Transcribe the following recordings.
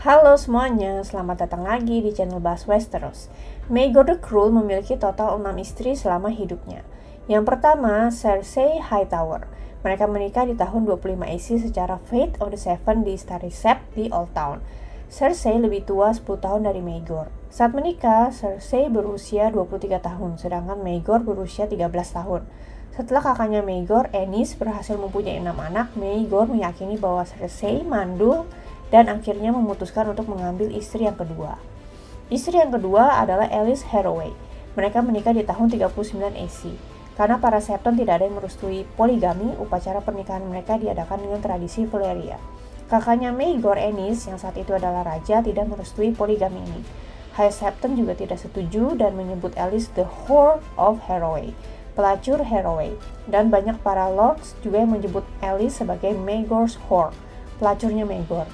Halo semuanya, selamat datang lagi di channel Bahas Westeros. Maegor the Cruel memiliki total 6 istri selama hidupnya. Yang pertama, Cersei Hightower. Mereka menikah di tahun 25 AC secara Fate of the Seven di Starry Sept di Old Town. Cersei lebih tua 10 tahun dari Maegor. Saat menikah, Cersei berusia 23 tahun, sedangkan Maegor berusia 13 tahun. Setelah kakaknya Maegor, Aenys, berhasil mempunyai 6 anak, Maegor meyakini bahwa Cersei mandul dan akhirnya memutuskan untuk mengambil istri yang kedua. Istri yang kedua adalah Aelys Harroway. Mereka menikah di tahun 39 AC. Karena para Septon tidak ada yang merestui poligami, upacara pernikahan mereka diadakan dengan tradisi Valyria. Kakaknya Maegor, Aenys, yang saat itu adalah raja, tidak merestui poligami ini. High Septon juga tidak setuju dan menyebut Aelys the Whore of Harroway, pelacur Harroway, dan banyak para lords juga yang menyebut Aelys sebagai Maegor's Whore, pelacurnya Maegor.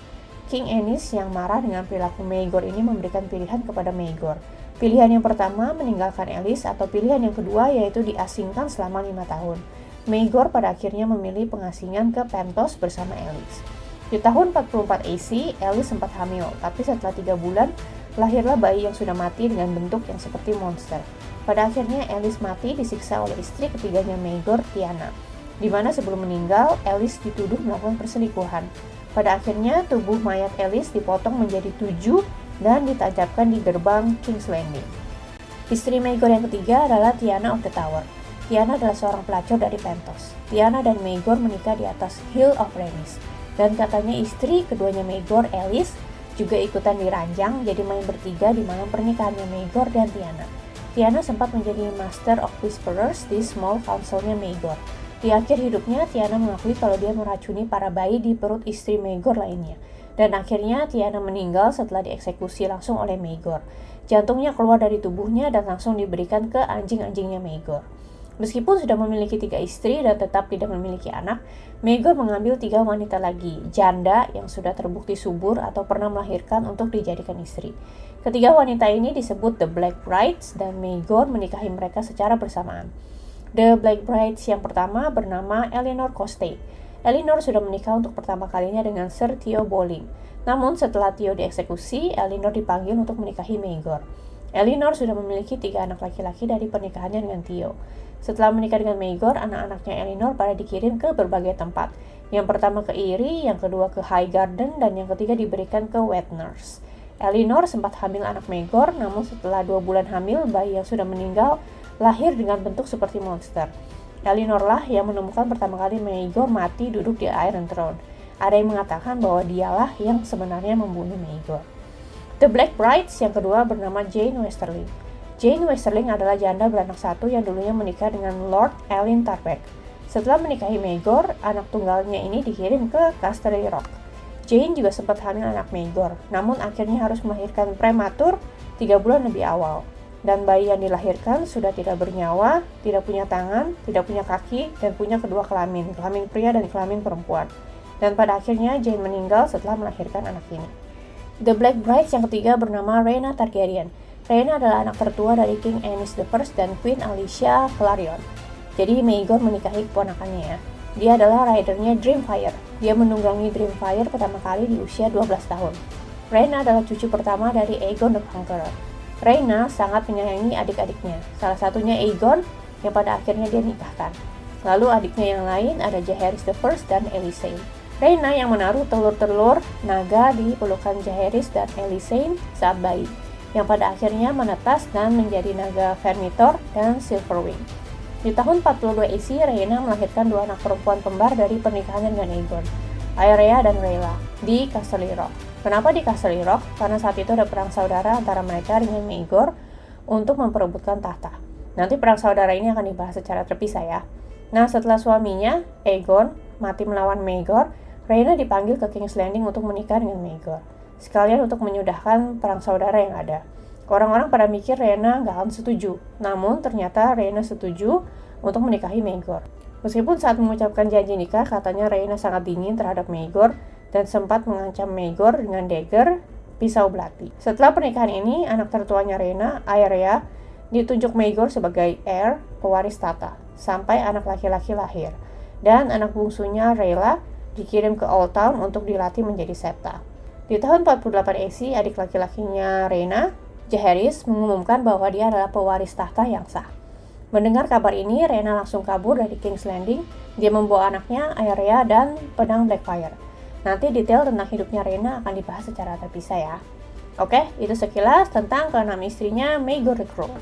King Aenys yang marah dengan perilaku Maegor ini memberikan pilihan kepada Maegor. Pilihan yang pertama meninggalkan Aelys, atau pilihan yang kedua yaitu diasingkan selama 5 tahun. Maegor pada akhirnya memilih pengasingan ke Pentos bersama Aelys. Di tahun 44 AC, Aelys sempat hamil, tapi setelah 3 bulan, lahirlah bayi yang sudah mati dengan bentuk yang seperti monster. Pada akhirnya Aelys mati disiksa oleh istri ketiganya Maegor, Tyanna, di mana sebelum meninggal, Aelys dituduh melakukan perselingkuhan. Pada akhirnya, tubuh mayat Aelys dipotong menjadi 7 dan ditancapkan di gerbang King's Landing. Istri Maegor yang ketiga adalah Tyanna of the Tower. Tyanna adalah seorang pelacur dari Pentos. Tyanna dan Maegor menikah di atas Hill of Rhaenys. Dan katanya istri keduanya Maegor, Aelys, juga ikutan diranjang jadi main bertiga di malam pernikahannya Maegor dan Tyanna. Tyanna sempat menjadi Master of Whisperers di Small Council-nya Maegor. Di akhir hidupnya, Tyanna mengakui kalau dia meracuni para bayi di perut istri Maegor lainnya. Dan akhirnya Tyanna meninggal setelah dieksekusi langsung oleh Maegor. Jantungnya keluar dari tubuhnya dan langsung diberikan ke anjing-anjingnya Maegor. Meskipun sudah memiliki 3 istri dan tetap tidak memiliki anak, Maegor mengambil 3 wanita lagi, janda yang sudah terbukti subur atau pernah melahirkan untuk dijadikan istri. Ketiga wanita ini disebut The Black Brides dan Maegor menikahi mereka secara bersamaan. The Black Brides yang pertama bernama Elenor Coste. Elenor sudah menikah untuk pertama kalinya dengan Sir Theo Boleyns. Namun setelah Theo dieksekusi, Elenor dipanggil untuk menikahi Maegor. Elenor sudah memiliki 3 anak laki-laki dari pernikahannya dengan Theo. Setelah menikah dengan Maegor, anak-anaknya Elenor pada dikirim ke berbagai tempat. Yang pertama ke Eyrie, yang kedua ke Highgarden, dan yang ketiga diberikan ke Wet Nurse. Elenor sempat hamil anak Maegor, namun setelah 2 bulan hamil, bayi yang sudah meninggal lahir dengan bentuk seperti monster. Elenor lah yang menemukan pertama kali Maegor mati duduk di Iron Throne. Ada yang mengatakan bahwa dialah yang sebenarnya membunuh Maegor. The Black Brides yang kedua bernama Jane Westerling. Jane Westerling adalah janda beranak satu yang dulunya menikah dengan Lord Elyn Tarbeck. Setelah menikahi Maegor, anak tunggalnya ini dikirim ke Casterly Rock. Jane juga sempat hamil anak Maegor, namun akhirnya harus melahirkan prematur 3 bulan lebih awal. Dan bayi yang dilahirkan sudah tidak bernyawa, tidak punya tangan, tidak punya kaki, dan punya kedua kelamin pria dan kelamin perempuan. Dan pada akhirnya Jane meninggal setelah melahirkan anak ini. The Black Brides yang ketiga bernama Rhaena Targaryen. Rhaena adalah anak tertua dari King Aenys I dan Queen Alycia Velaryon. Jadi Maegor menikahi keponakannya ya. Dia adalah ridernya Dreamfire. Dia menunggangi Dreamfire pertama kali di usia 12 tahun. Rhaena adalah cucu pertama dari Aegon the Conqueror. Rhaena sangat menyayangi adik-adiknya, salah satunya Aegon yang pada akhirnya dia nikahkan. Lalu adiknya yang lain ada Jaehaerys I dan Alysanne. Rhaena yang menaruh telur-telur naga di pelukan Jaehaerys dan Alysanne saat bayi, yang pada akhirnya menetas dan menjadi naga Vermithor dan Silverwing. Di tahun 42 AC, Rhaena melahirkan 2 anak perempuan kembar dari pernikahannya dengan Aegon, Aerea dan Rhaella, di Casterly Rock. Kenapa di Casterly Rock? Karena saat itu ada perang saudara antara mereka dengan Maegor untuk memperebutkan tahta. Nanti perang saudara ini akan dibahas secara terpisah ya. Nah, setelah suaminya, Aegon, mati melawan Maegor, Rhaena dipanggil ke King's Landing untuk menikah dengan Maegor, sekalian untuk menyudahkan perang saudara yang ada. Orang-orang pada mikir Rhaena nggak akan setuju, namun ternyata Rhaena setuju untuk menikahi Maegor. Meskipun saat mengucapkan janji nikah, katanya Rhaena sangat dingin terhadap Maegor, dan sempat mengancam Maegor dengan dagger, pisau belati. Setelah pernikahan ini, anak tertuanya Rhaena, Aerea, ditunjuk Maegor sebagai heir, pewaris tahta, sampai anak laki-laki lahir. Dan anak bungsunya Rhaella dikirim ke Old Town untuk dilatih menjadi septa. Di tahun 48 AC, adik laki-lakinya Rhaena, Jaehaerys, mengumumkan bahwa dia adalah pewaris tahta yang sah. Mendengar kabar ini, Rhaena langsung kabur dari King's Landing. Dia membawa anaknya, Aerea, dan pedang Blackfyre. Nanti detail tentang hidupnya Rhaena akan dibahas secara terpisah ya. Oke, itu sekilas tentang keenam istrinya Maegor the Cruel.